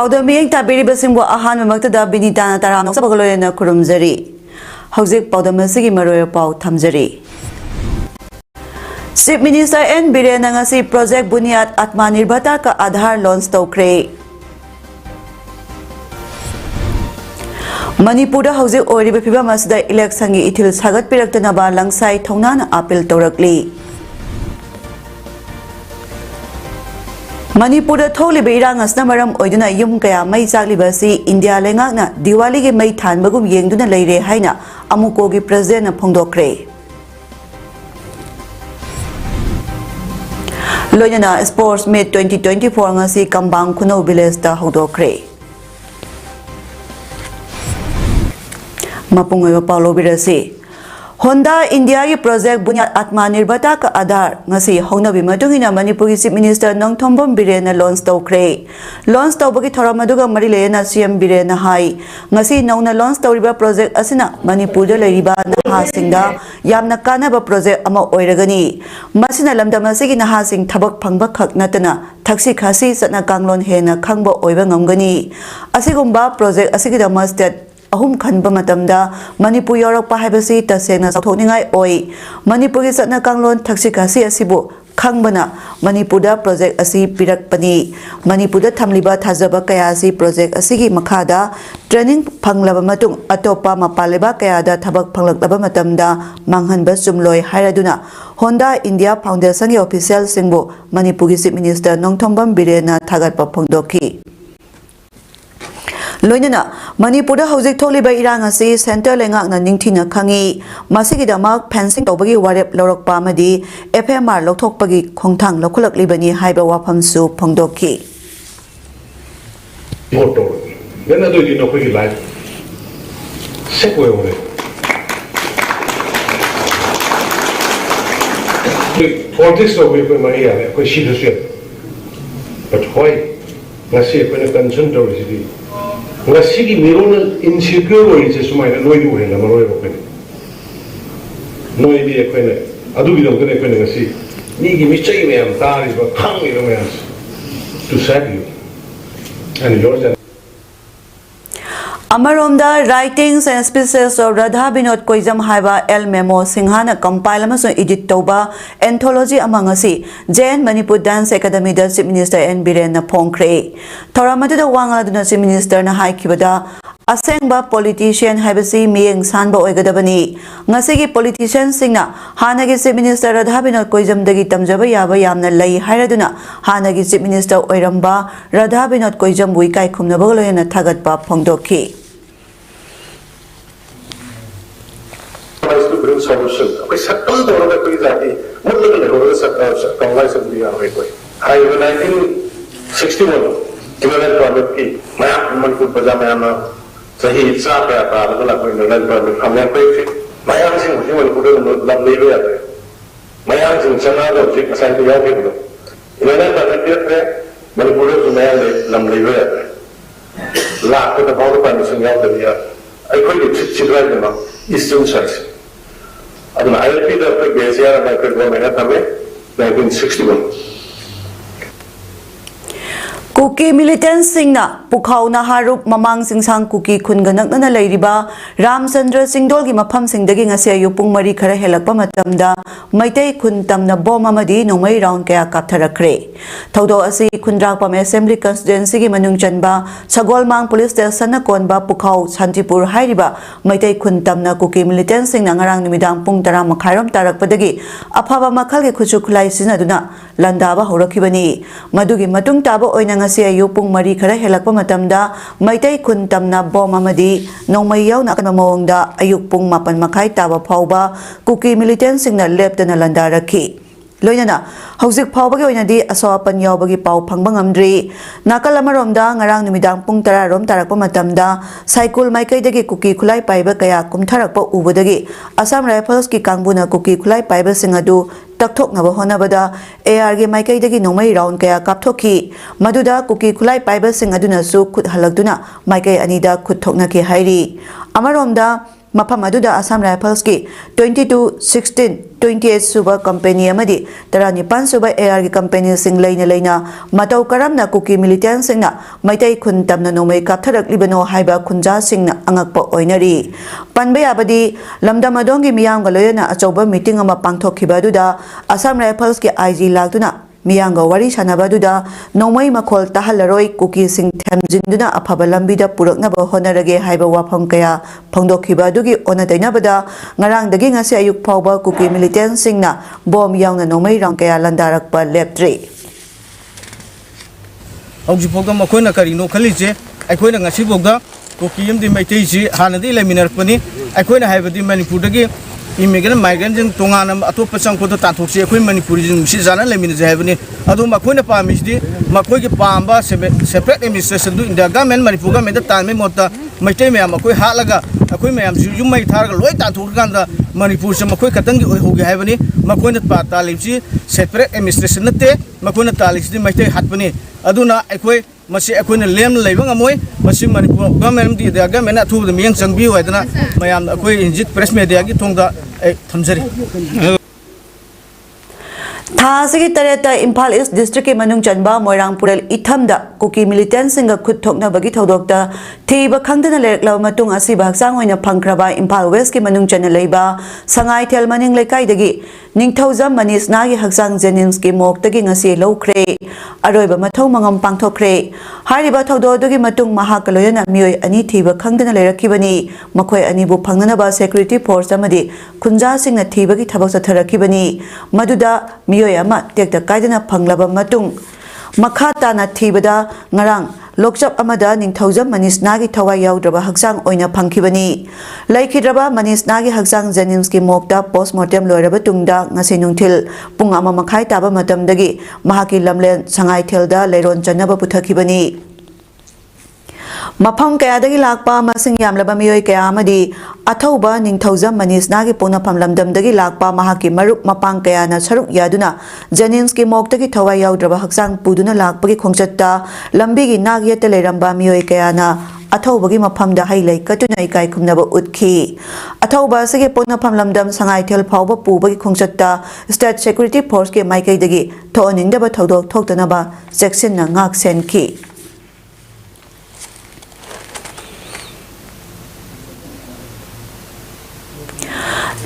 PAODAM miyeng tabiribasingbo ahan mamaktada binitana tarano sa bagaloyana kurumzari. Hauzik PAODAM asigi maroyo pau thamjari. Chief Minister N. Birena ngasi Project Bunyat Atmanirbhar ka Aadhar launch tawkre. Manipur hauzik oiriba phibam asida election gi ithil sagat piraktana ba langsai thongnana appeal tawrakli. Manipur tholiba irang asna maram oiduna yum kaya mai chakliba si India lengakna Diwali gi mai thanbagum yengduna leire haina amuko gi president na phongdokre. Loyana Sports Meet 2024 ngasi Kambang Kuno Village ta hodokre. Mapungoy Paulo Birasi Honda India ki project Bunyat Atmanirbhar ka Aadhar ngasi hongnabi matungina Manipur Chief Minister Nongthombam Birena launch tawkre. Launch tawbagi thoramaduga mari leyana CM Birena hai ngasi nauna launch tawriba project asina Manipur da leiriba naha singda yamna kanaba project ama oiragani. Masina lamdam asigi naha sing thabak phangba khak natana thaksi khasi satna kanglon hena khangba oiba ngamgani. Asigumba project asigida state ahum khanba matamda Manipur yorakpa haibasi tasena sathokningai oi Manipur gi satna kanglon thaksi khasi asibu khangbana Manipur da project asi pirakpani Manipur da thamliba thajaba kaya asi project asigi makhada training phanglaba matung atopa mapaleba kaya da thabak phanglaklaba matamda manghanba sumloi hairaduna Honda India Foundation gi official singbo Manipur gi Chief Minister Nongthombam Birena thagatpa phongdokhi. Loinana Manipur da hauzik tholiba irang asi center lengakna ningthina khangi masigidamak fencing tawbagi warep lawrakpa amadi FMR lokthokpagi khongthang lokhulaklibani haiba wafamsu phongdokhi. Motor nena do di nokoi life sekwe ore politics of we mani ale ko shidusye but why ngasi ko ne tension to risi ngasi ki mirona insecure oi je sumai na noi du hena maroi ko ne noi bi ko ne adu bi dong ne ko ne ngasi ni gi mi chai me am ta ri ba khang ni me am to save you and yours Amaromda writings and speeches of Radha Binod Koizam Haiba El Memo Singhana compile amaso edit toba anthology among asi Jain Manipur Dance Academy da Chief Minister N. Birena phongkre. Thoramadu da wanga duna Chief Minister na haikibada asengba politician haibasi miyeng sanba oigadabani ngasigi politician singna hanagi Chief Minister Radha Binod Koizam dagi tamjaba yaba yamna lei hairaduna hanagi Chief Minister oiramba Radha Binod Koizam bui kai khumna bagaloyana thagatpa phongdokhi. To bring solution. Okay, second door of the Kizaki, what little convice of the Array. I in 1961, Kimberley permit key, my Manipur Pajamana, Sahi Saka, Land permit, Hamyan my answer was you will put in Lamley. My answer in Sanado, Chick assigned to young people. In another permit, Manipur to man Lamley. Laugh with the power permission of the year. I call it children Eastern Section. I repeat the Gaziar and I could go 1961. Kuki militant singna Pukhau na harup mamang singsang kuki khunganak na leiriba Ramchandra Singdol gi mafam singdagi ngasi ayupung mari khara helakpa matamda maitai khun tamna bom amadi nomai round kaya kaptharakre thodo asi khundrak pam assembly constituency gi manung chanba Sagolmang police station na konba Pukhau Chantipur hairiba maitai khun tamna kuki militant singna ngarang nimidang pung 10 makhairam tarakpadagi afaba makhal gi khuchu khulai sinaduna landaba horakhibani madugi matung taba oina ngasi ayupung mari khara helakpa matamda maitai khun tamna bom amadi nongmai yauna kan mawongda ayupung 8 makhai taba phauba kuki militant singna leptana landarakhi loinana hauzik phawbagi oinadi asopan yawbagi pau phangba ngamdri nakal amaromda ngarang nimidang pung 10 rom tarakpa matamda cycle maikaidagi kuki khulai paiba kaya kumtharakpa ubadagi Assam Rifles ki kangbuna kuki khulai paiba singadu takthok naba honabada AR ge maikaidagi nomai round kaya kapthokhi maduda kuki khulai paiba singaduna su khut halakduna maikai anida khut thokna ki hairi amaromda Mafam aduda Assam Rifles ki 2216 28 suba company amadi Taranipan suba AR ki company sing laina matau karamna kuki militant sing na maitai khun tamna nomai kaptharak libano haiba khunja sing na angakpa oinari panbe abadi lamdam adongi miyam galoyana achoba meeting ama pangthokhiba aduda Assam Rifles ki IG lagduna Miyanga wari sanabaduda nomai makhol tahalaroi kuki sing thamjinduna afaba lambida puraknaba honarage haiba wafam kaya phangdokhiba dugi onadainabada ngarangdagi ngasi ayuk phawba kuki militant singna bom yauna nomai rang kaya landarakpa leptri Auji phawda makhoi na karino khalije akhoi na ngasi phawda kuki yamdi maitei ji hanadi leminarpani akhoi na haibadi manipurdagi immigrant migrant jing tongana atopa changkoda tanthokse akhoi manipuri jing si jana lemina jaibani adu makhoi na pamisdi makhoi ki pamba separate administration du india government manipur government tanme mota maitei me makhoi halaga akhoi mayam yumai tharga loi tanthokanda manipur se makhoi katang gi hogi haibani makhoi na pa talipsi separate administration nate makhoi na talipsi maitei hatpani aduna akhoi masi akhoi lem leibang amoi masi manipur government di da government athu da miyang changbi hoidana mayam akhoi injit press media gi thongda thamjari Thasigi tareta Imphal East District ke manung chanba Moirang Purel ithamda kuki militant singa khut thokna bagi thodokta thiba khangdana leklaw matung asi baksang oina phangkraba Imphal West ke manung chana leiba sangai thel maning lekai dagi ningthaujam manis nagi haksang jennings ke mok tagi ngasi lokre aroiba mathau mangam pangthokre hariba thodo dugi matung mahakaloyana mioi ani thiba khangdana lerakibani makhoi ani bu phangnana ba security force amadi khunja singna thiba gi thabak satharakibani maduda mioi ama tekta kaidana phanglaba matung makhata na thibada ngarang lokchap amada ningthaujam manis nagi thawai yaudraba haksang oina phangkhibani laikhidraba manis nagi haksang jennings ki mokta postmortem loiraba tungda ngasi nungthil pung ama makhai taba matamdagi mahaki lamlen sangai thelda leiron chanaba puthakibani Mafam kayadagi lakpa masing yamlaba miyoi kaya amadi athauba ningthaujam manis nagi ponapam lamdamdagi lakpa mahaki marup mapang kaya na saruk yaduna Jennings ki moktagi thawai yaudraba haksang puduna lakpagi khongchatta lambigi nagyata leiramba miyoi kaya na athauba gi mafamda hailai katuna ikai khumnaba utkhi athauba sige ponapam lamdam sangai thel phawba pubagi khongchatta state security force ke maikai dagi thoningdaba thodok thoktanaba section na ngak senki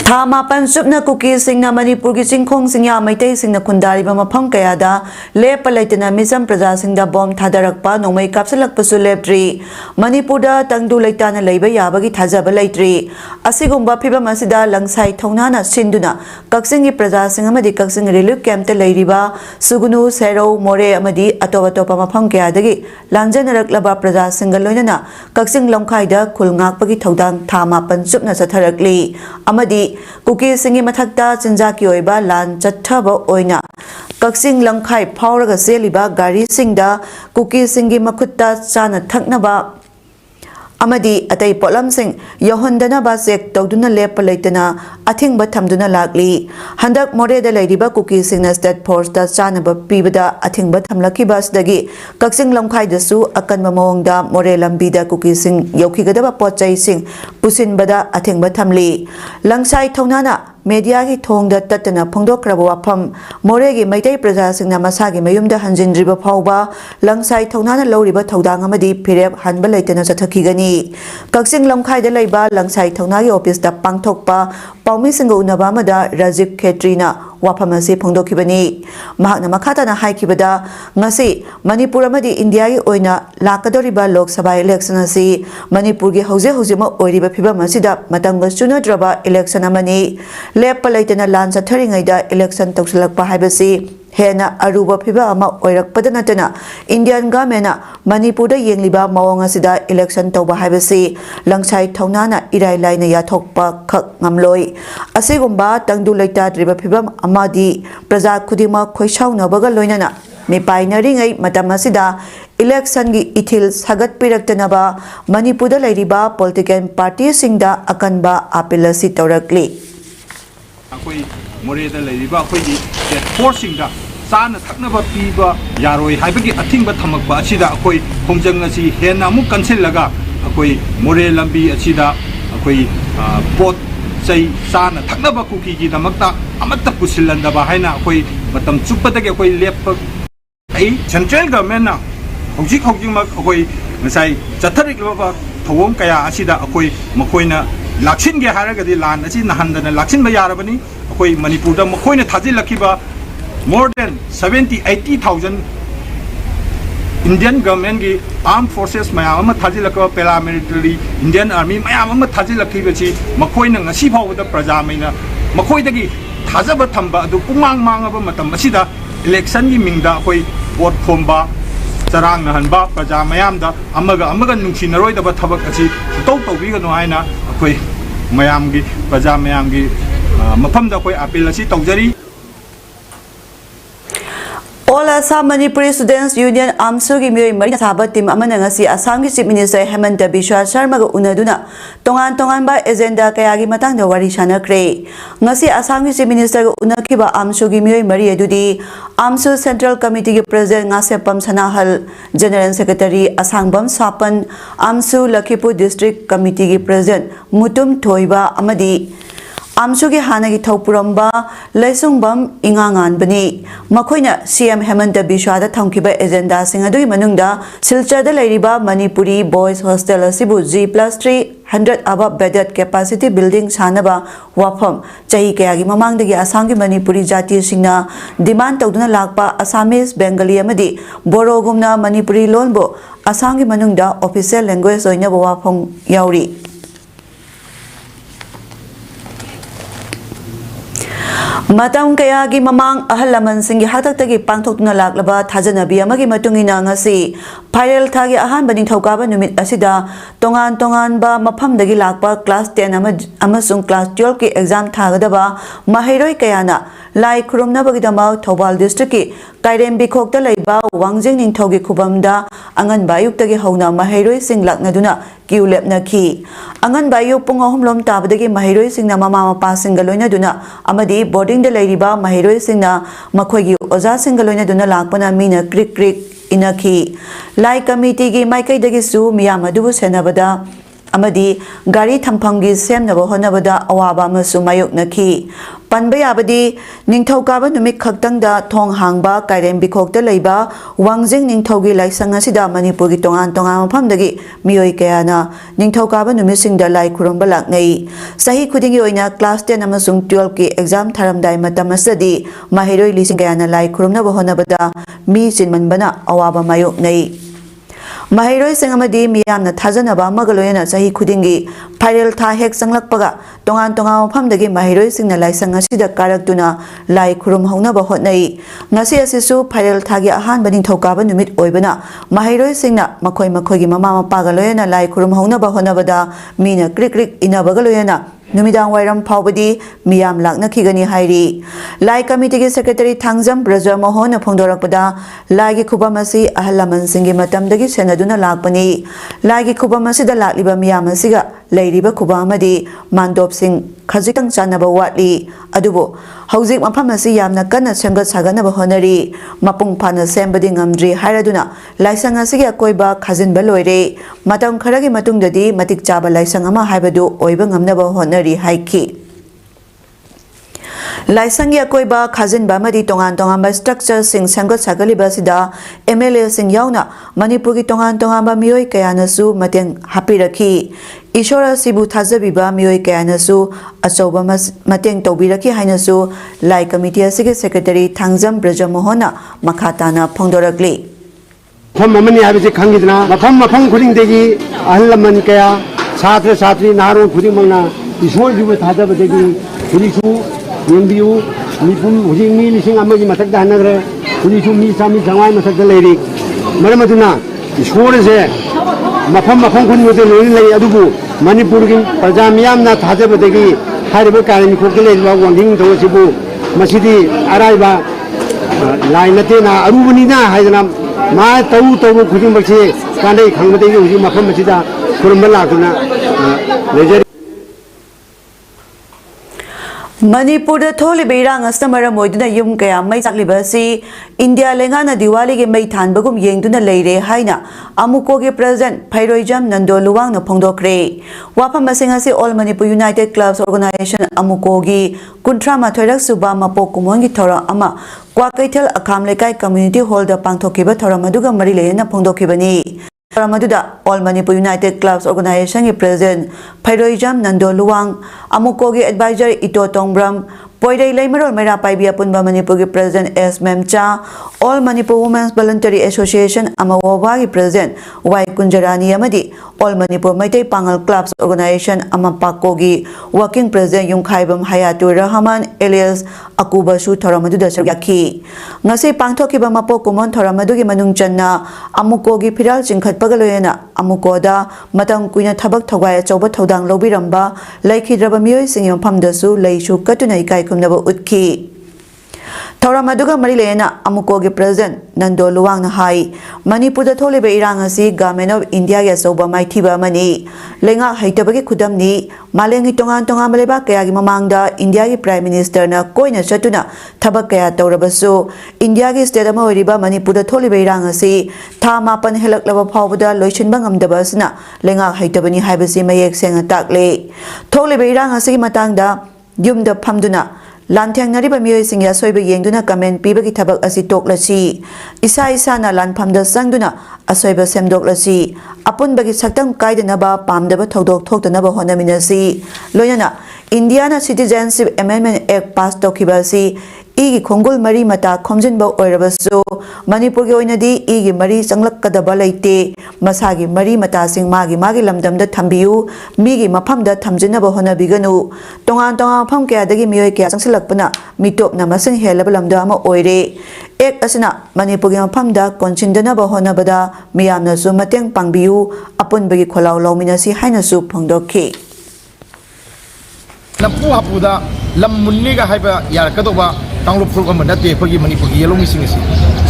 Thamapan supna kuki singna Manipur ki singkhong singya maitai singna khundari ba mafam kayada lepa laitana misam praja singda bom thadarakpa nomai kapsalakpa su leptri Manipur da tangdu laitana leiba yabagi thajaba laitri asigumba phiba masida langsai thongnana sinduna kaksingi praja sing amadi kaksing relief camp te leiriba sugunu sero more amadi atopa mafam kayadagi lanjanaraklaba praja singal loinana kaksing lomkhaida khulngakpagi thodang thamapan supna satharakli amadi kuki singi mathakta chinja ki oiba lan chathaba oina kaksing lamkhai phawraga seliba gari singda kuki singi makhutta chana thaknaba amadi atai polam sing yohondana ba sek tawduna lepa leitana athingba thamduna lagli handak more da leiriba kuki singna state force da chana ba pibada athingba thamlaki basdagi kaksing lamkhai dasu akanba mawongda more lambi da kuki sing yokhigadaba pochai sing pusinbada athingba thamli langsai thonana media ki thongda tatana phongdokraba wafam moregi maitai praja singna masagi mayumda hanjindriba phawba langsai thonana loriba thodang amadi phirep hanba leitana chathakigani kaksing lamkhai da leiba langsai thonagi office da pangthokpa paumi singa unaba amada Rajiv Khetrina wafam ase phongdokhibani mahakna makhata na haikibada ngasi Manipur amadi India gi oina lakadoriba Lok Sabha election ase Manipur gi hoje ma oiriba phibam asida matangga chunadraba election amani lepa laitana lan satharingaida election tawsalakpa haibasi hena aruba phiba ama oirakpada natana Indian government Manipur da yengliba mawong asida election tawba haibasi langsai thaunana irai laina yathokpa khak ngamloi asigumba tangdu laita driba phibam amadi praja khudima khoisauna baga loinana me painari ngai matam asida election gi ithil sagat piraktanaba Manipur da leiriba political party singda akanba appeal si tawrakli akoi moreda leiriba akoi gi forcing da sana thaknaba piba yaroi haibagi athingba thamakba asida akoi khongjang asi hena mu cancel laga akoi more lambi asida akoi ꯄꯣꯠ ꯆꯩ ꯆꯥꯅ ꯊꯛꯅꯕ ꯀꯨꯀꯤꯒꯤꯗꯃꯛꯇ ꯑꯃꯠꯇ ꯄꯨꯁꯤꯜꯍꯟꯗꯕ ꯍꯥꯏꯅ ꯑꯩꯈꯣꯏ ꯃꯇꯝ ꯆꯨꯞꯄꯗꯒꯤ ꯑꯩꯈꯣꯏ ꯂꯦꯞꯄ ꯁꯦꯟꯇ꯭ꯔꯦꯜ ꯒꯚꯔꯟꯃꯦꯟꯠꯅ ꯍꯧꯖꯤꯛꯃꯛ ꯑꯩꯈꯣꯏ ꯉꯁꯥꯏ ꯆꯠꯊꯔꯛꯂꯤꯕ ꯊꯧꯑꯣꯡ ꯀꯌꯥ ꯑꯁꯤꯗ ꯑꯩꯈꯣꯏ ꯃꯈꯣꯏꯅ ꯂꯥꯛꯁꯤꯟꯒꯦ ꯍꯥꯏꯔꯒꯗꯤ ꯂꯥꯟ ꯑꯁꯤ ꯅꯍꯟꯗꯅ ꯂꯥꯛꯁꯤꯟꯕ ꯌꯥꯔꯕꯅꯤ ꯑꯩꯈꯣꯏ ꯃꯅꯤꯄꯨꯔꯗ ꯃꯈꯣꯏꯅ ꯊꯥꯖꯤꯜꯂꯛꯈꯤꯕ more than 70-80,000 Indian government की armed forces मैम थाजिलक paramilitary Indian army मैम थाजिलकी मखोन फाउद प्रजा मैना मखोदगी थाजब थम्ब पुमांग मांगब इलेक्शन की मिंग अखोई वोट खोब चरांग नहनब प्रजा मैम नुसीनरोदब थबक सुतौ तौबीगनो है अखोई मैम की प्रजा मैम की मफम अखोई appeal तौजरी All Assam Manipuri Students Union AMSU Miyoi Mari Thaba Team Amana ngasi Assam ki Chief Minister Hemanta Biswa Sharma ga unaduna tongan ba agenda kayagi matangda wari sanakre ngasi Assam ki Chief Minister ga unakiba AMSU ki Miyoi Mari adudi AMSU Central Committee ki President Ngasepam Sanahal General Secretary Asangbam Sapan AMSU Lakhipur District Committee ki President Mutum Thoiba amadi AMSU की हाना की थौपुरंबा लैसुंगबम इंगांगान बनी मखोइना CM Himanta Biswa दा थंकिबा agenda सिंग अदुई मनुंगदा सिलचरदा लैरिबा मणिपुरी बॉयज हॉस्टल असिबु G+300 above bedded capacity building सानबा वाफम चाही कयागी ममांगदगी आसाम की मणिपुरी जाति सिंगना डिमांड तौदुना लाकपा असामीज बेंगली अमदी बोरोगुमना मणिपुरी लोनबो आसाम की मनुंगदा ऑफिशियल लैंग्वेज ओइना वाफम याउरी Matang kaya gi mamang ahal laman singi hatak tagi pangtok na laklaba thajanabi amagi matungina ngasi viral thagi ahan baning thokaba numit asida tongan ba mafam dagi lakpa class 10 amasung class 12 ki exam thagadaba mahairoi kayana lai khurumna bagidama Thobal district ki Kairem bikhokta leiba wangjing ningthogi khubamda angan bayuk tagi hauna mahairoi sing laknaduna kiulep na ki angan bayuk pung ahum lom tabadagi mahairoi sing na mama mapa singaloina duna amadi boarding de leiriba mahairoi sing na makhoigi oja singaloina duna lakpana mina krik inaki lai committee gi maikai dagi su miyam adubu senabada amadi gari thamphanggi semnaba honabada awaba amasu mayok nakhi panba yabadi ningthokaba numik khaktangda thong hangba Kairem bikhokta leiba wangjing ningthogi laisang asida Manipur gi tongan mafamdagi miyoi kayana ningthokaba numisingda lai khurumba laknei sahi khudingi oina class 10 amasung 12 ki exam tharamdai matam asadi mahiroi lising kayana lai khurumna honabada mi chinmanbana awaba mayok nei Mahiroi Sangamadi Miyamna Tajanaba Magaloyana Sahi Kudingi Viral Tha Hek Sanglakpaga Tongan Mafamdagi Mahiroi Singna Laisang Asida Karaktuna Lai Kurum Haunaba Hotnai Ngasi Asisu Viral Thagi Ahan Baning Thokaba Numit Oibana Mahiroi Singna Makhoigi Mama Pagaloyana Lai Kurum Haunaba Honabada Mina Krik Inabagaloyana Numidang Wairam Paubadi Miyam Lakna Kigani Hairi Lai Committee Secretary Thangjam Braja Mohona Phongdorakpada Lai Kubamasi Ahalaman Singi Matamdagi Senaduna Lakpani Lai Kubamasi da Lakliba Miyamasiga Lairiba Kubamadi Mandop Singh Khajitang Chanaba Watli Adubo Hauzik Mapamasi Yamna Kana Semgat Saganaba Honari Mapung Pana Sembadi Ngamdri Hairaduna Laisang Asiga Koiba Khazin Baloire Matam Kharagi Matungdadi Matik Chaba Laisangama Haibadu Oiba Ngamnaba Honari Haiki Laisangi Akoiba Khazin Bamadi Tongan ba structure sing Sangat Sagaliba Sida MLA Sing Yauna Manipugi Tongan ba Miyoi Kayanasu Mateng Hapiraki Ishora Sibu Thazabiba Miyoi Kayanasu Asoba Mateng Tobiraki Hainasu Lai Committee Asigi Secretary Thangjam Braja Mohona Makhatana Phongdorakli Mamani Habisi Kangidna Mafam Kuding Ahlaman Kaya Satri Naro Kudimana Ishor Jubu Tazabadegi Kudisu Yimbiu Nipum Hujimi Lising Amaji Matak Danagre Kudisu Mi Sami Jawai Matak Lady Maramatuna Ishor is there Mafam Kudu Adubu Manipurgin Pajamiam Nat Hazabadegi Haribaka and Kukule Wanging to Sibu Masidi Araiba Lainatina Arubunina Hajanam Ma Tau Kudimachi Kande Kangati Mafam Masida Kurumala Manipur tholi beirang astamara moiduna yum kaya mai saklibasi India lengana Diwali ge mai thanbagum yengduna leire haina amuko ge president Phairoijam Nando Luwang na phongdokre wapam masingasi All Manipur United Clubs Organization amuko gi kuntra mathoirak suba mapok kumon gi thora ama Kwakaithal Akham Lekai Community Hall da pangthokiba thora maduga mari lena phongdokibani Maduda All Manipur United Clubs Organization ki President Phairoijam Nando Luwang amuko gi advisor Ito Tongbram Poidai Laimarol Mera Paibia Punba Manipur ki President S Memcha All Manipur Women's Voluntary Association Amawawa ki President Y Kunjarani Amadi All Manipur Maitai Pangal Clubs Organization Amapako gi Working President Yungkhaibam Hayatur Rahman alias Akuba Shu Thoramaduda Saryaki ngasi pangthokiba mapo kumon thoramadu gi manung channa amuko gi phiral chingkhat pagaloyena amukoda matang kuina thabak thogai choba thodang lobiramba laikhidraba miyoi singim phamdasu leisu katuna ikai kumnaba utki Thoramaduga Marilena Amukogi President Nando Luwang na hai Manipur da thole be irang asi Government of India ya soba mai thiba mani lenga haitabagi khudam ni malengi tongan maleba kaya gi mamangda India gi Prime Minister na koina chatuna thabak kaya tawrabasu India gi state ama oriba Manipur da thole be irang asi tha mapan helak laba phawbada loichinba ngamdaba asna lenga haitabani haibasi mayek senga takle thole be irang asi matangda yumda phamduna Lantiang nariba miyoi singya soiba yengduna comment pibagi thabak asi toklasi isa na lanphamda sangduna asoiba semdoklasi apunbagi saktang kaidanaba pamdaba thodok thoktanaba honaminasi loyana Indiana Citizenship Amendment Act pass tokibasi igi khongul mari mata khomjinba oirabasu Manipur ge oinadi igi mari changlakadaba leite masagi mari mata sing magi lamdamda thambiu migi maphamda thamjinaba honabiganu tongan pham kya dagi miyoi kya changsilakpana mitop na masing helaba lamda ama oire ek asina Manipur ge maphamda konsindanaba honabada miyamna su mateng pangbiu apunbagi kholaw lawminasi haina su phongdokhi Nampu hapuda lam munniga haiba yarkadoba tanglup fulga mandate pagi Manipur gi yelong sing si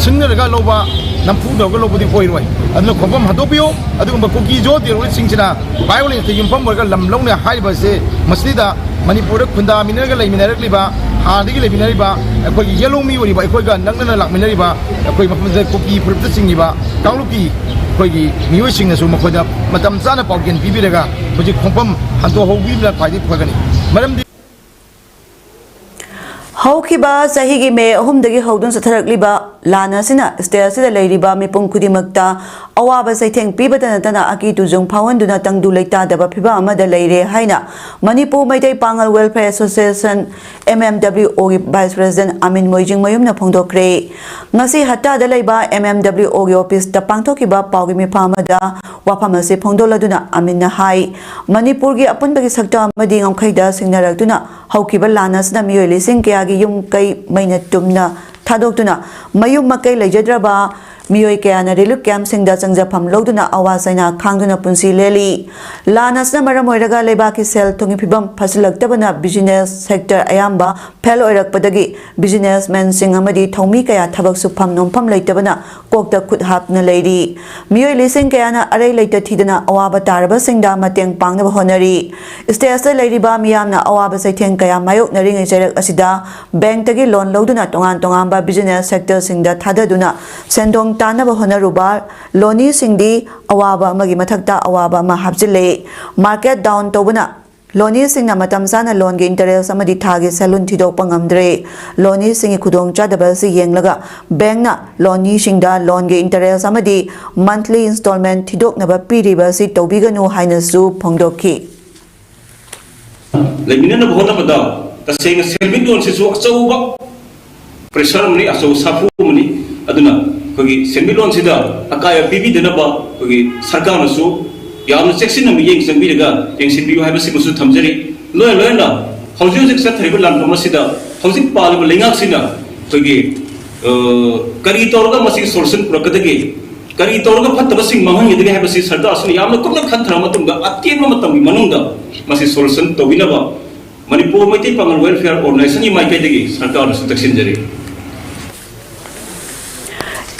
sinnaga loba nampu doga lobudi poiroi adna khopam hadopio adugumba koki jo de roi singchina violence te yumpam borga lam longna haiba se masida Manipur khunda minaga leiminar liba hadigi leiminar ba akoi yelong mi wori ba akoi ga nangna lakminar ba akoi mapam se koki fulta singiba tangluki kogi mioi sing na su makhoda matam chana pawgen bibiraga hoji khopam hanto hobi la phadi phagani Madam Haukiba Sahigi me Humdagi Hodun Sataragliba Lana Sina Stasida Ladiba Mipung Kudimakta Awaba Saiteng Pibatanatana Aki to Zung Pawanduna Tangdu Leta Daba Piba Amada Lady Haina Manipur Maitai Pangal Welfare Association MMWO Vice President Amin Mojing Mayum na Pongdokre Ngasi Hata Dalaiba MMWO Office Tapangtokiba Pawimi Pamada Wapamasi Pongdoladuna Amin na Hai Manipur gi Apunbagi Sakta Mading Kaida Singnaratuna Haukiba Lanas na Miyoli Singkia yung kay may natumna thadokduna mayum makai lejadraba miyoi kaya na reluk kyam singda changjapam logduna awasai na khangduna punsi leli lanas na maram oiraga lebaki sel thungi phibam phasilaktabana business sector ayamba phel oirakpadagi businessmen sing amadi thomi kaya thabak supham nompham leitabana kokta khut hapna leiri miyoi lising kaya na arai leita thidana awaba taraba singda mateng pangnaba honari stage leiriba miyamna awaba saitheng kaya mayok naring jerak asida bank tagi loan logduna tongan ba business sector singda thadaduna sendong tanaba honaruba loni singdi awaba magi mathakta awaba ma hapjile market down tobuna loni singna matam sana loan ge interest amadi thagi salon thidok pangamdre loni singi khudong chadaba si yenglaga bank na loni singda loan ge interest amadi monthly installment thidok naba piriba si tobiganu haina su phongdokhi lemina na bhona bada taseng serving don se su achauba pressure mani achau sapu mani aduna kogi serving don sida akaya bibi dena ba kogi sarkar na su yamna section na yeng sangbi daga yeng sinbiu haiba si musu thamjari loy na hauju jek sa thaiba lam thama sida hauju pal lengak sina kogi kari torga masi solution prakadagi kari torga phattaba sing mahang yedege haiba si sarda asu yamna kumna khanthra matumga atema matamgi manungda masi solution tobinaba Manipur Maitai Pangal Welfare Organization yi maikai dagi sarkar na su taksin jari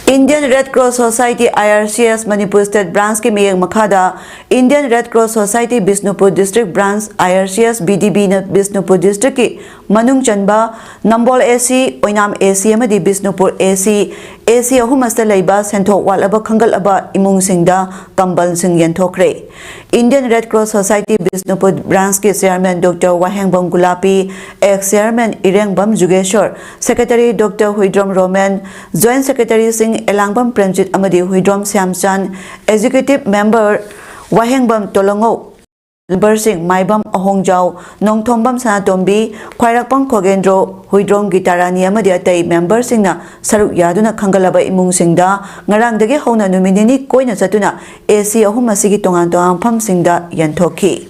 Indian Red Cross Society IRCS Manipur State Branch ki miyang makhada Indian Red Cross Society Bisnupur District Branch IRCS BDB na Bisnupur District ki manung chanba Nambol AC Oinam AC amadi Bisnupur AC ahum asta leiba senthok walaba khangal aba imung singda kambal sing yanthokre Indian Red Cross Society Bisnupur Branch ki Chairman Dr. Wahengbam Gulapi, ex-Chairman Irengbam Jugeshwar, Secretary Dr. Huidrom Roman, Joint Secretary Singh Elangbam Pranjit Amadi Huidrom Samchan, Executive Member Wahengbam Tolongo, Bersing Maibam Ahongjau, Nongthombam Sanatombi, Khwairakpam Khogendro, Huidrom Gitarani Amadi Atai Member Singna, Saruk Yaduna Kangalaba Imung Singda, Ngarangdagi Hona Numinini Koina Satuna, AC Ahum Masigi Tongan Pam Singda Yantoki.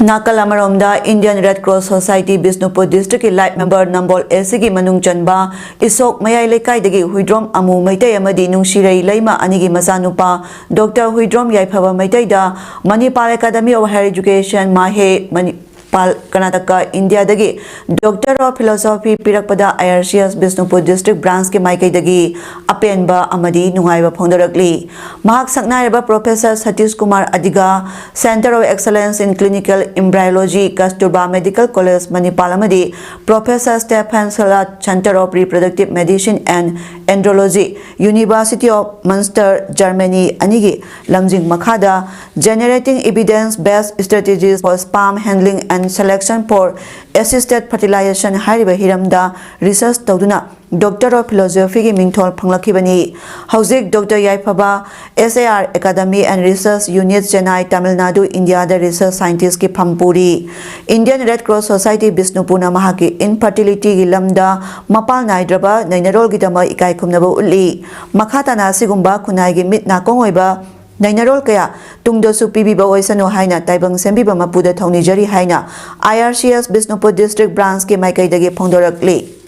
Nakalamaromda Indian Red Cross Society Bisnupur District Light Member Nambol Esigi Manung Chanba Isok Mayai Lekai Dagi Huidrom Amu Maitay Amadi Nungshirei Leima Anigi Masanupa Dr. Huidrom Yaipava Maitayda Manipal Academy of Higher Education Mahe Manipal Karnataka India Dagi Doctor of Philosophy Pirakpada IRCS Bisnupur District Branch ke Maikai Dagi Apenba Amadi Nungaiba Phongdarakli Mahak Saknairaba Professor Satish Kumar Adiga Center of Excellence in Clinical Embryology Kasturba Medical College Manipal Amadi Professor Stephen Salat Center of Reproductive Medicine and Andrology University of Munster Germany Anigi Lamjing Makhada Generating Evidence-Based Strategies for Sperm Handling and Selection for Assisted Fertilization Hariba Hiramda Research Tawduna Doctor of Philosophy ki Mingthol Phanglakibani Hauzik Dr. Yaipaba SAR Academy and Research Unit Chennai Tamil Nadu India the Research Scientist ki Phampuri Indian Red Cross Society Bisnupuna Mahaki Infertility ki Lamda Mapal Naidraba Nainarol ki dama ikai khumnaba uli Makhatana sigumba khunai ki mit nakongoiba Nainarol kaya tungdosu pibiba oisano haina taibang sembiba mapuda thongni jari haina IRCS Bisnupur District Branch ke maikai dagi phongdorakli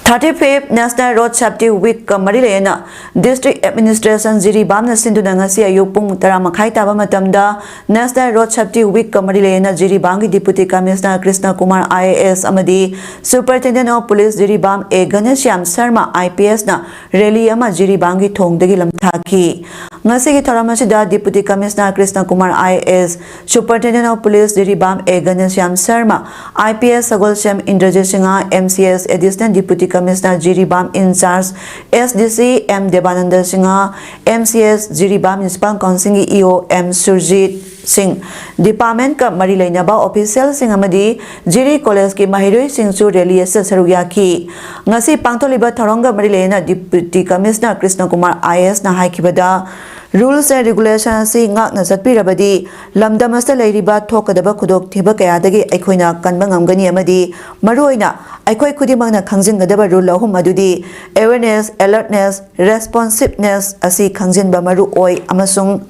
35th National Road Safety Week Marilena District Administration Jiribam na sinduna ngasi ayupung tara makai taba matamda National Road Safety Week Marilena Jiribam ki Deputy Commissioner Krishna Kumar IAS amadi Superintendent of Police Jiribam A Ganesham Sharma IPS na rally ama Jiribam ki thongdagi lamthaki ngasi ki tharamasida Deputy Commissioner Krishna Kumar IAS Superintendent of Police Jiribam A Ganesham Sharma IPS Sagolshem Indrajit Singha MCS Additional Deputy Commissioner Jiribam in charge SDC M Devananda Singha MCS Jiribam Municipal Council EO M Surjit Singh Department ka mari lainaba official sing amadi Jiri College ki mahiroi singsu rally asa saruya ki ngasi pangtoliba tharonga mari laina Deputy Commissioner Krishna Kumar IAS na haikibada Rules and Regulations si ngak na satpirabadi lamdamasta leiriba thokadaba khudok thiba kayadagi aikoina kanba ngamgani amadi maruoina aikoi khudimangna khangjingadaba rule ahum adudi awareness alertness responsiveness asi khangjinba maru oi amasung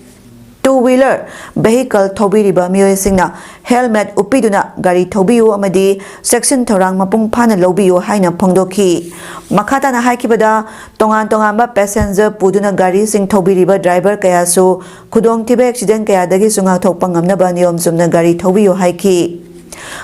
two-wheeler vehicle thobiriba miyoi singna helmet upiduna gari thobiyu amadi section thorang mapung phana lobiyu haina phongdokhi makhata na haikibada tongan ba passenger puduna gari sing thobiriba driver kaya su khudong thibe accident kaya dagi sunga thokpa ngamna ba niyom sumna gari thobiyu haiki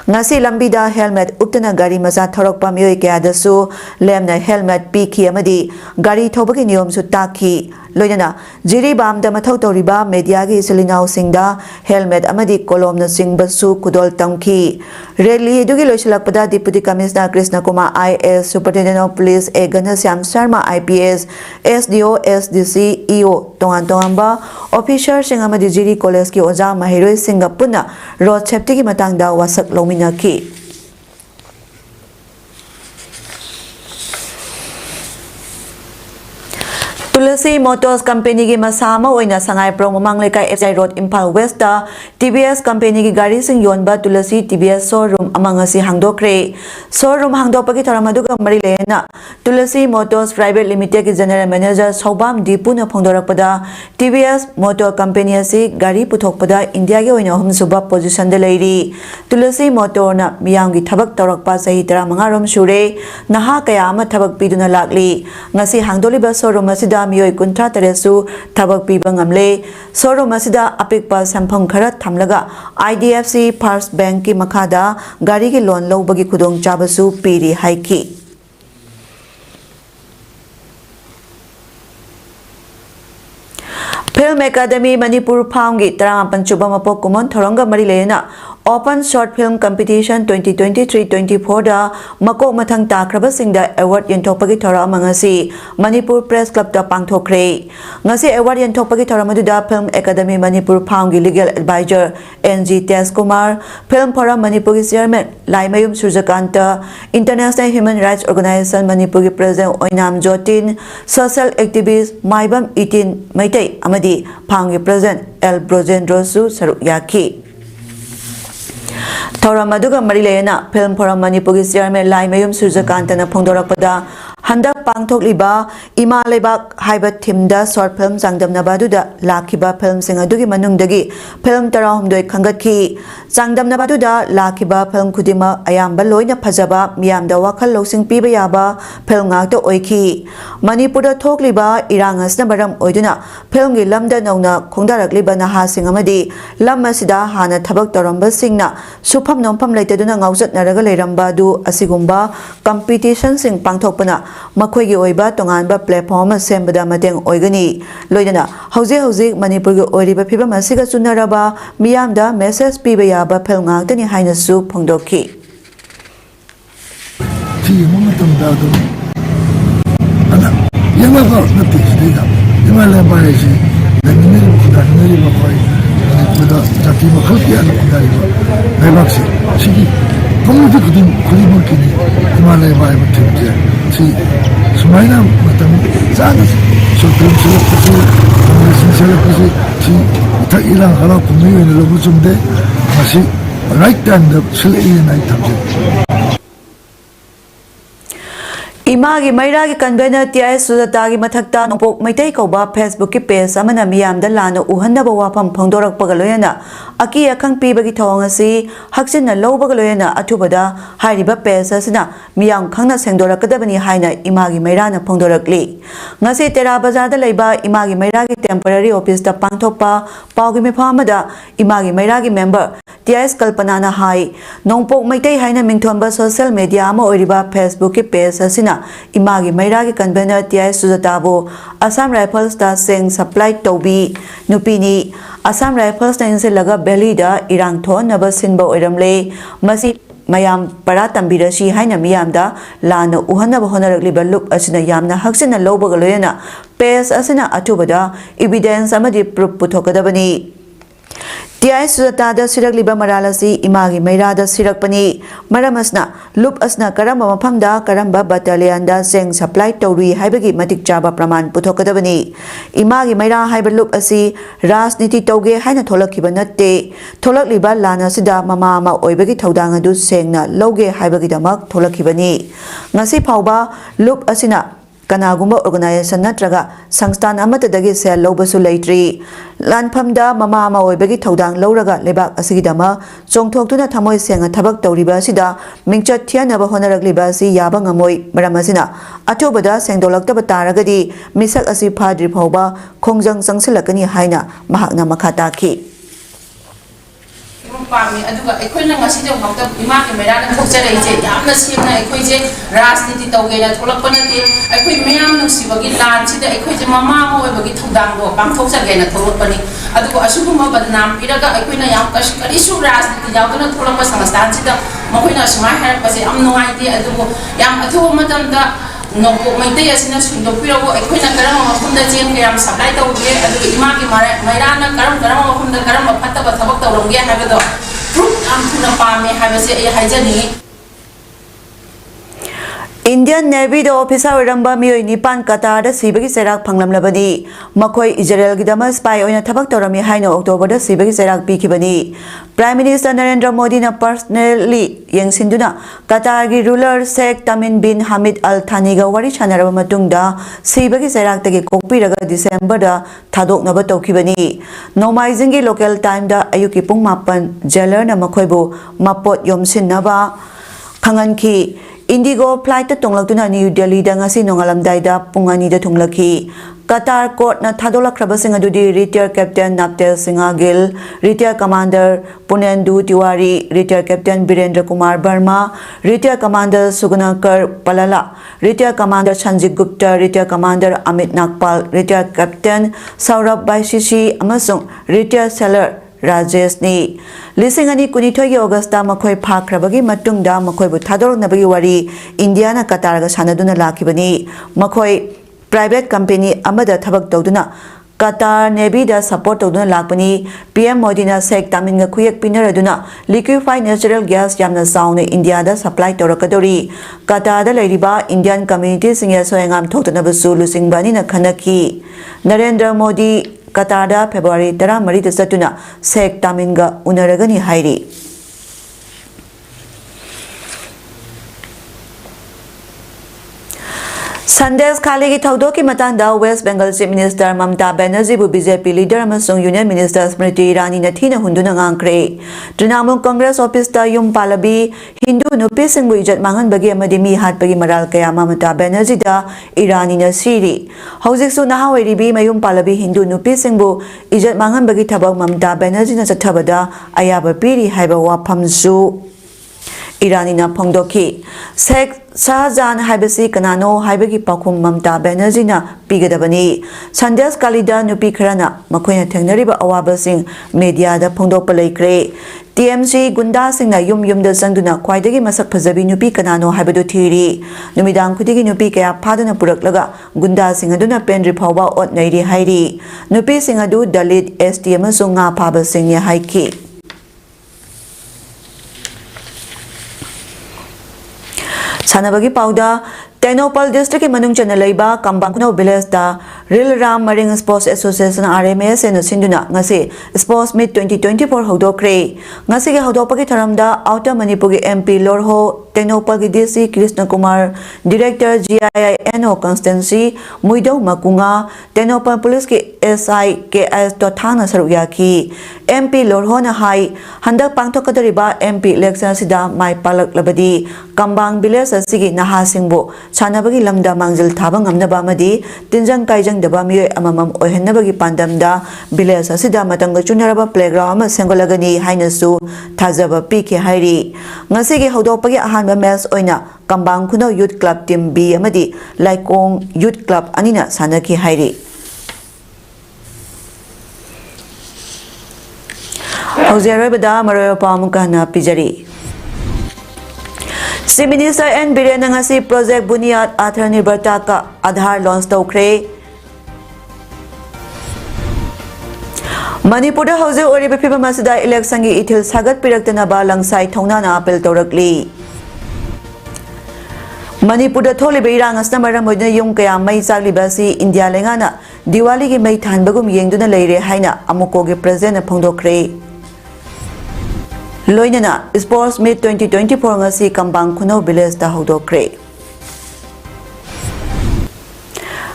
ngasi lambida helmet uptana gari maza thorokpa miyoi kaya dasu lemna helmet pikhi amadi gari thobagi niyom su takhi loinana Jiribam da mathau toriba media gi silinau singda helmet amadi kolom na singba su kudol tamki rally dugi loisalakpada Deputy Commissioner Krishna Kumar IAS Superintendent of Police A Ganesham Sharma IPS SDO SDC EO tongan ba officer sing amadi Jiri College ki oja mahiroi singa puna road safety ki matangda wasak lominaki Tulasi Motors Company ki masama oina sangai pro mamanglekai FJ Road Impal West da TBS Company ki gari sing yonba Tulasi TBS showroom amangasi hangdokre showroom hangdopagi tharamaduga marilena Tulasi Motors Private Limited ki General Manager Sobam Dipuna phongdorakpada TBS Motor Company asi gari puthokpada India ki oina humsuba position de leiri Tulasi Motor na miyam ki thabak tawrakpa sahi 15 rom shure naha kaya ama thabak piduna lakli ngasi hangdoliba showroom asida मियोई कुंट्रा तरेसु थबक पीबा ngamle showroom असिदा अपिकपा संफम खरा थमलगा IDFC First Bank की मखादा गाड़ी की loan लौबगी खुदोंग चाबसु Piri हाइकी Film Academy Manipur Phaumgi Tarang Panchuba Mapok Kumon Thoronga Marilena Open Short Film Competition 2023-24 da Makok Mathang Takraba Singda Award Yentokpagi Thora Mangasi Manipur Press Club da Pangthokre Ngasi Award Yentokpagi Thora Maduda Film Academy Manipur Phaumgi Legal Advisor NG Teskumar Film Forum Manipur Chairman Laimayum Surjakanta International Human Rights Organization Manipur President Oinam Jotin Social Activist Maibam Itin Maitai Amadi Phaumgi President El Brojendrosu Saruk Yaki Thora Maduga Marilena Film Forum Manipur Chairman Laimayum Surjakanta Phongdorakpada Handa Pangthok Liba Ima Lebak Haiba Timda Short Film Sangdam Nabaduda Lakiba Film Singadugi Manungdagi Film Tarahumdoi Kangatki Sangdam Nabaduda Lakiba Film Kudima Ayamba Loina Pajaba Miamda Wakal Losing Piba Yaba Film Ngakto Oiki Manipura Thok Liba Irangas Nabaram Oiduna Film Gilamda Nona Kongdarak Liba Naha Singamadi Lamasida Hana Tabak Toramba Singna Supam Nompam Laitaduna Ngausat Naraga Lerambadu Asigumba Competition Sing Pangthokpana Makoigi Oiba Tonganba platform Sembada Mateng Oigani Loidana Hauzi Manipur Oiriba Piba Masiga Sunaraba Miamda Message Piba Yaba Pelnga Tani Haina Su Pongdoki si sumaina matam sana so film select kasi commercial select kasi si ta ilang kala kumiyo na lobo sumde kasi right time the select na itamje Imagi Mairagi Convener TI Sudatagi Mathakta Nopok Maitai Koba Facebook ki page amana miyamda lana uhanaba wapam phongdorak pagaloyana aki akang pibagi thawangasi haksinna lobagaloyana athubada hairiba page asina miyam khangna sengdorakadabani haina Imagi Mairana phongdorakli ngasi Tera Bazar da leiba Imagi Mairagi temporary office ta pangthokpa pawgi mifamada Imagi Mairagi member TIS Kalpana hai Nongpok Maitai haina mingthomba social media ama oiriba Facebook ki page asina Imagi Mairagi Convener TIS Sudatabu Assam Rifles da Seng Supply Tobi Nupini Assam Rifles na insilaga Belly da Irang Thon Naba Sinba Oiramle Masi Mayam Paratambirashi Haina Miyamda Lana Uhanaba Honorably Look Asina Yamna Haksina Lobagaloyana Pes Asina Atubada Evidence Amadi Proof Putokadabani TI Sudatada Sirak Liba Maralasi Imagi Mairada Sirak Pani Maramasna Loop Asna Karamba Mapamda Karamba Batalianda Seng Supply Tori Haibagi Matik Jaba Praman Putokadabani Imagi Maira Haiba Loop Asi Ras Niti Toge Haina Tolakiba Nate Tolak Liba Lana Sida Mama Oibagi Taudanga Du Sengna Loge Haibagi Damak Tolakibani Ngasi Pauba Loop Asina Kanagumba organization natraga sangstan amatadagi sel lobasu leitri lanphamda mama ama oibagi thodang loraga lebak asigidama chongthoktuna thamoi senga thabak tawriba sida mingchat thianaba honaragliba si yaba ngamoi maramasina atobada sengdolaktaba taragadi misak asi phadri phauba khongjang changsilakani haina mahakna makhata ki Pami aduga ekhoi na ngasi jong hawta ima ke mera na thokcha rei je yamna simna ekhoi je rajniti tawge na tholak panati ekhoi meyam nu sibagi lan sida ekhoi je mama mo bagi thodang do bang thokcha ge na tholak pani aduga asuguma badnam piraga ekhoi na yam kari su rajniti yawdana tholak pa sangstan sida makoi na sma har pa je am nuai ti adugo yam atho matam da Nongpok Maitai asina sundopirago ekhoi na karam mafumda chen kayam supply tawge aduga ima ki maira na karam mafumda karam phattaba thabak tawrongge habado proof am thuna pame habase ai haijani Indian Navy the officer Ramba Mio Nipan Qatar the Sibagi Serak Panglam Labani Makoi Israel Gidama spy on a tabak torami Haino October the Sibagi Serak Pikibani Prime Minister Narendra Modi na personally Yang Sinduna Qatar ruler Sheikh Tamim bin Hamid Al Thaniga Wari Chanaraba Matungda Sibagi Serak Tagi Kopiraga December da Thadok Nabato Kibani Nomaizingi local time da Ayuki Pung Mapan Jeller na Makoibo Mapot Yom Sinaba Kanganki IndiGo flight तोंगलक्तुना new Delhi ngasi nongalamdaida pung 2 da thunglakhi Qatar court na thadolakrabasing adudi retired captain Naptel Singha Gill, retired commander Punendu Tiwari, retired captain Birendra Kumar Verma, retired commander Sugunakar Palala, retired commander Sanjit Gupta, retired commander Amit Nagpal, retired captain Saurabh Baishishi amasung retired sailor Rajesh ni lising ani kunithoy Augusta makhoi phakrabagi matungda makhoi bu thadornabagi wari India na Qatar ga sanaduna lakibani makhoi private company amada thabak tawduna Qatar Navy da support tawduna lakpani PM Modi na Sheikh Tamim ga khuyak pinaraduna liquefied natural gas yamna sauna India da supply torakadori Qatar da leiriba Indian community singya soyangam thotana basu lusing bani na khanaki Narendra Modi Qatar da February 13 da satuna Sheikh Tamim ga unaragani hairi Sandes Khali ki thaudoki matangda West Bengal Chief Minister Mamata Banerjee bu BJP leader amasung Union Minister Smriti Irani na thina hunduna ngangkre Trinamool Congress office ta yum palabi Hindu nupi singbu ijat mangan bagi amadi mi hat bagi maral kaya Mamata Banerjee da Irani na siri hauzik su nahawi ribi mayum palabi Hindu nupi singbu ijat mangan bagi thabak Mamata Banerjee na chathabada ayaba piri haiba waphamsu Irani na phongdoki Sheikh Shahjahan haibasi kanano haibagi pakhum Mamata Banerjee na pigadabani Sandes Kalida nupi kharana makhoina thengnariba awabasing media da phongdokpa leikre TMC gunda singna yum da sangduna khwaidagi masak phajabi nupi kanano haibadu thiri numidang khudigi nupi kaya phaduna puraklaga gunda singaduna penri phawba ot nairi hairi nupi singadu Dalit ST amasung nga phaba singya haiki Sanabagi Pauda Tenopal district manung chana leiba Kambangkuno village da Real Ram Marine Sports Association RMS and Sinduna ngasi Sports Meet 2024 hodokre ngasi ge hodopagi tharamda Outer Manipur MP Lorho Tenopal gi DC Krishna Kumar Director GIINO Constancy Muido Makunga Tenopal Police ki SI KS Tothana Saruyaki MP Lorho na hai handak pangthokadariba MP election sida mai palak labadi Kambang village asigi naha singbo Chanabagi lamda mangjil thabang amnaba amadi tinjang kaijang daba miyoy amamam oihennabagi pandamda village asida matanga chunaraba playground ama sengolagani hainasu thajaba piki hairi ngasigi hodopagi ahanba match oina Kambangkuno Youth Club Team B amadi Laikong Youth Club anina sanaki hairi Hauziarabada Maroyo Pamukana Pijari Si Minister N. Birena ngasi Project Bunyad Atharnirbharta ka Aadhaar launch tawkre Manipur da hauze oriba phibam asida election gi ithil sagat piraktana ba langsai thongna na apel tawrakli Manipur da tholibe irang asna maram hoina yum kaya mai chakli basi India lengana Diwali gi mai thanbagum yengduna leire haina amuko gi president na phongdokre Loinana Sports Meet 2024 ngasi Kambangkuno village da hodokre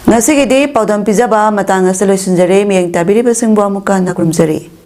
ngasi gi de paudam pijaba matanga solution jare miyeng tabiri basingbo amuka na kurumjari